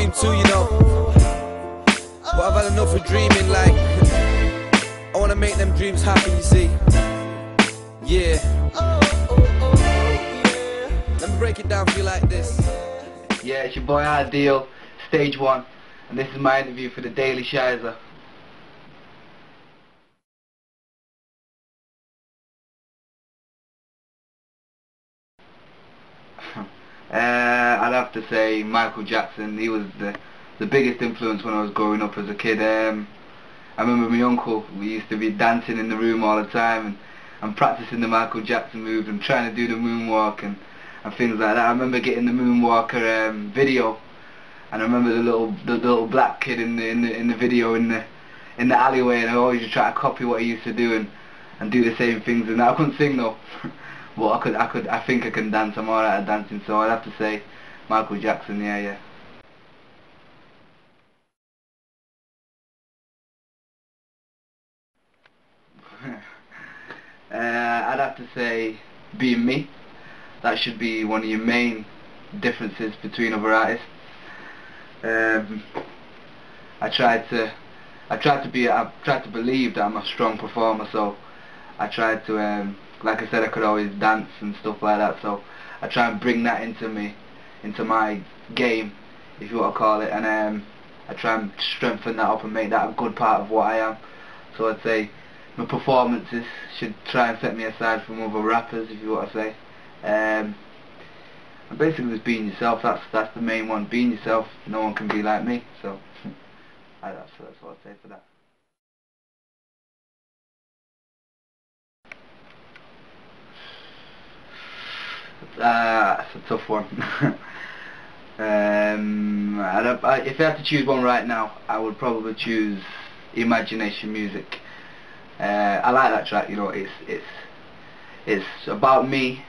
dream too, you know. But I've had enough of dreaming, like I wanna make them dreams happen, you see. Yeah. Let me break it down for you like this. Yeah, it's your boy Ideal, Stage 1, and this is my interview for the Daily Scheisse. I'd have to say Michael Jackson. He was the biggest influence when I was growing up as a kid. I remember my uncle, we used to be dancing in the room all the time and practicing the Michael Jackson moves and trying to do the moonwalk and things like that. I remember getting the moonwalker video, and I remember the little black kid in the video in the alleyway, and I always just try to copy what he used to do and do the same things. And I couldn't sing though. But I think I can dance. I'm alright at dancing, so I'd have to say Michael Jackson. Yeah. I'd have to say being me. That should be one of your main differences between other artists. I tried to believe that I'm a strong performer, so I tried to like I said, I could always dance and stuff like that, so I try and bring that into my game, if you want to call it, and I try and strengthen that up and make that a good part of what I am. So I'd say my performances should try and set me aside from other rappers, if you want to say. And basically just being yourself, that's the main one. Being yourself, no one can be like me, so that's what I'd say for that. That's a tough one. If I had to choose one right now, I would probably choose Imagination Music. I like that track. You know, it's about me,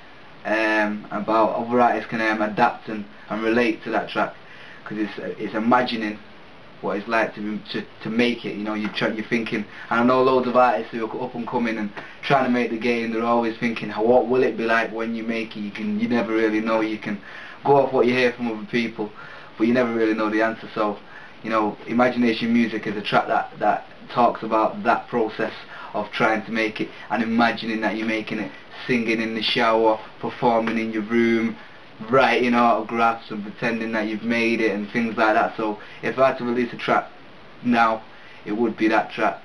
about other artists can adapt and relate to that track, because it's imagining what it's like to make it. You know, you're thinking, and I know loads of artists who are up and coming and trying to make the game. They're always thinking, what will it be like when you make it? You never really know. You can go off what you hear from other people, but you never really know the answer. So, you know, Imagination Music is a track that talks about that process of trying to make it and imagining that you're making it, singing in the shower, performing in your room, writing autographs and pretending that you've made it and things like that. So if I had to release a track now, it would be that track.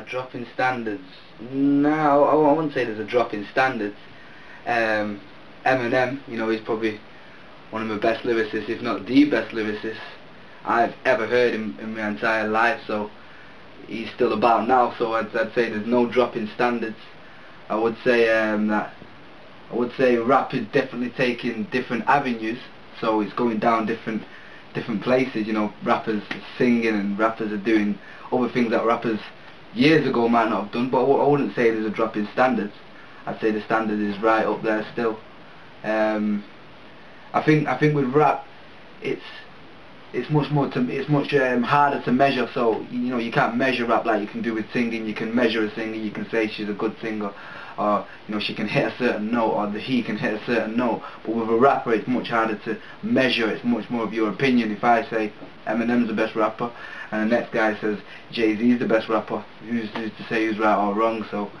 Drop in standards. No, I wouldn't say there's a drop in standards. Eminem, you know, he's probably one of my best lyricists, if not the best lyricist I've ever heard in my entire life. So he's still about now, so I'd say there's no drop in standards. I would say rap is definitely taking different avenues, so it's going down different places. You know, rappers are singing and rappers are doing other things that rappers years ago might not have done, but I wouldn't say there's a drop in standards. I'd say the standard is right up there still. I think with rap, it's much harder to measure. So you know, you can't measure rap like you can do with singing. You can measure a singer. You can say she's a good singer, or you know, she can hit a certain note, or he can hit a certain note. But with a rapper, it's much harder to measure. It's much more of your opinion. If I say Eminem's the best rapper, and the next guy says Jay-Z's the best rapper, who's to say who's right or wrong? So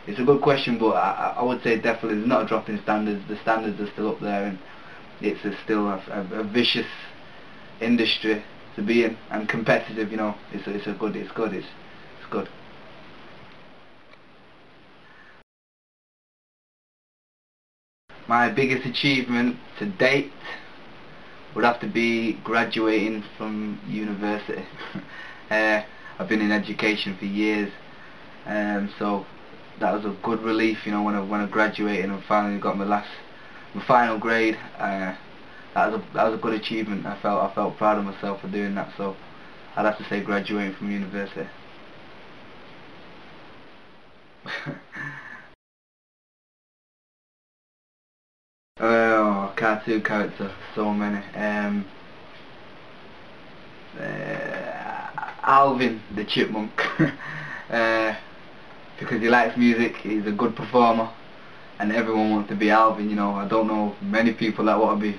it's a good question, but I would say definitely there's not a drop in standards. The standards are still up there, and it's still a vicious industry to be in, and competitive. You know, it's good. My biggest achievement to date would have to be graduating from university. I've been in education for years, so that was a good relief. You know, when I graduated and finally got my final grade. That was a good achievement. I felt proud of myself for doing that. So I'd have to say graduating from university. Oh, cartoon character, so many. Alvin the Chipmunk. because he likes music, he's a good performer, and everyone wants to be Alvin, you know. I don't know many people that want to be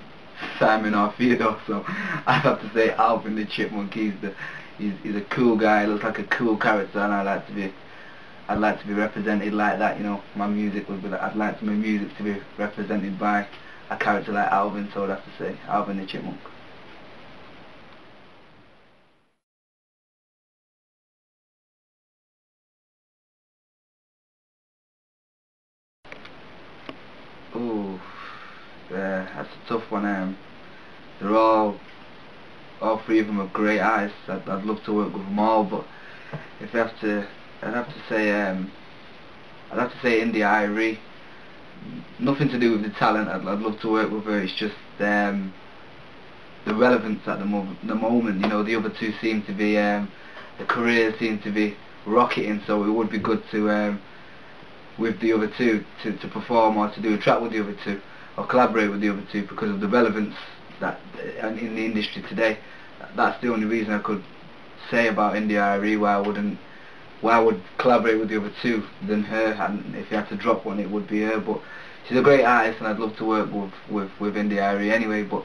Simon or Theodore, so I have to say Alvin the Chipmunk. He's a cool guy, looks like a cool character, and I'd like to be represented like that, you know. My music would be that. I'd like my music to be represented by a character like Alvin, so I'd have to say Alvin the Chipmunk. Ooh, that's a tough one. They're all three of them are great artists. I'd love to work with them all, but if I have to, I'd have to say India Irie. Nothing to do with the talent. I'd love to work with her. It's just the relevance at the moment. You know, the other two seem to be the careers seem to be rocketing, so it would be good to with the other two to perform or to do a track with the other two or collaborate with the other two because of the relevance that in the industry today. That's the only reason I could say about India Irie why I would collaborate with the other two than her, and if you had to drop one it would be her. But she's a great artist and I'd love to work with India Irie anyway. But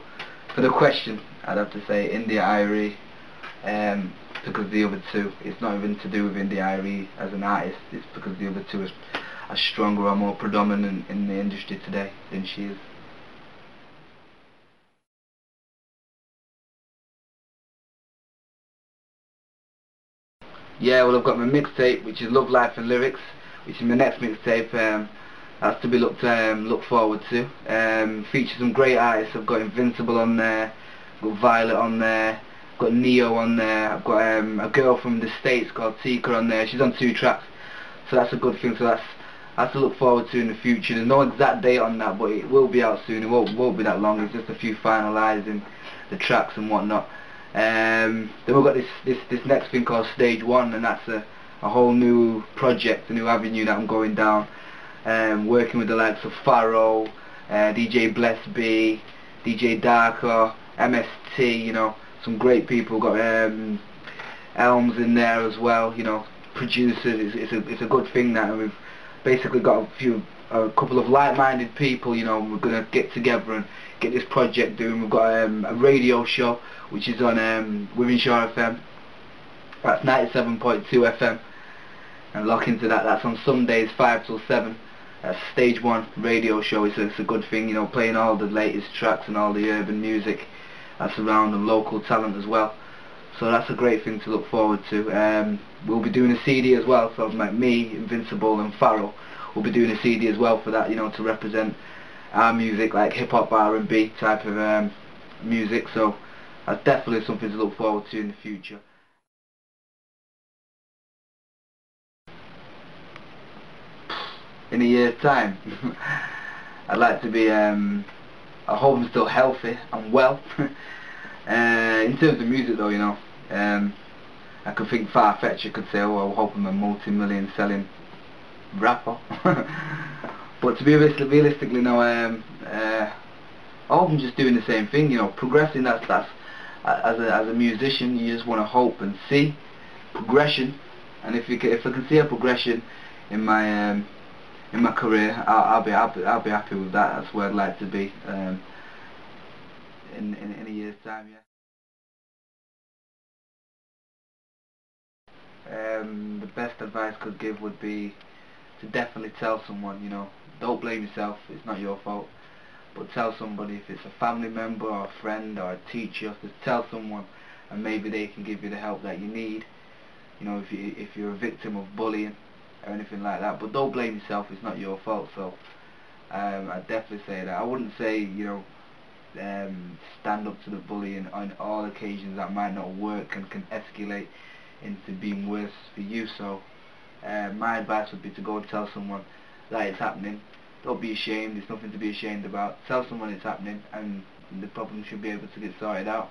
for the question, I'd have to say India Irie, because the other two, it's not even to do with India Irie as an artist, it's because the other two are stronger or more predominant in the industry today than she is. Yeah, well, I've got my mixtape, which is Love, Life and Lyrics, which is my next mixtape. That's to be looked forward to. Features some great artists. I've got Invincible on there, I've got Violet on there, I've got Neo on there, I've got a girl from the States called Tika on there. She's on 2 tracks, so that's a good thing. So that's to look forward to in the future. There's no exact date on that, but it will be out soon. It won't be that long. It's just a few finalising the tracks and whatnot. Then we've got this next thing called Stage 1, and that's a whole new project, a new avenue that I'm going down, working with the likes of Pharaoh, DJ Bless B, DJ Darker, MST, you know, some great people. Got Elms in there as well, you know, producers. It's a good thing that we've basically got a couple of like-minded people, you know. We're gonna get together and get this project doing. We've got a radio show which is on Wythenshawe FM. That's 97.2 FM, and lock into that. That's on Sundays 5 till 7. That's Stage 1 radio show. It's a good thing, you know, playing all the latest tracks and all the urban music that's around, and local talent as well. So that's a great thing to look forward to. We'll be doing a CD as well, so like me, Invincible and Pharaoh will be doing a CD as well for that, you know, to represent our music, like hip hop, R&B type of music. So that's definitely something to look forward to in the future. In a year's time, I'd like to be, I hope I'm still healthy and well. In terms of music though, you know, I could think far-fetched. You could say, oh, I hope I'm a multi-million selling rapper. But to be realistically, no, I hope I'm just doing the same thing, you know, progressing. That's as a musician, you just want to hope and see progression. And if I can see a progression in my career, I'll be happy with that. That's where I'd like to be in a year's time. Yeah. The best advice I could give would be to definitely tell someone, you know, don't blame yourself, it's not your fault, but tell somebody. If it's a family member or a friend or a teacher, just tell someone, and maybe they can give you the help that you need, you know, if you're a victim of bullying or anything like that. But don't blame yourself, it's not your fault. So I'd definitely say that. I wouldn't say, you know, stand up to the bullying on all occasions. That might not work and can escalate into being worse for you. So my advice would be to go and tell someone that it's happening. Don't be ashamed, there's nothing to be ashamed about. Tell someone it's happening and the problem should be able to get sorted out.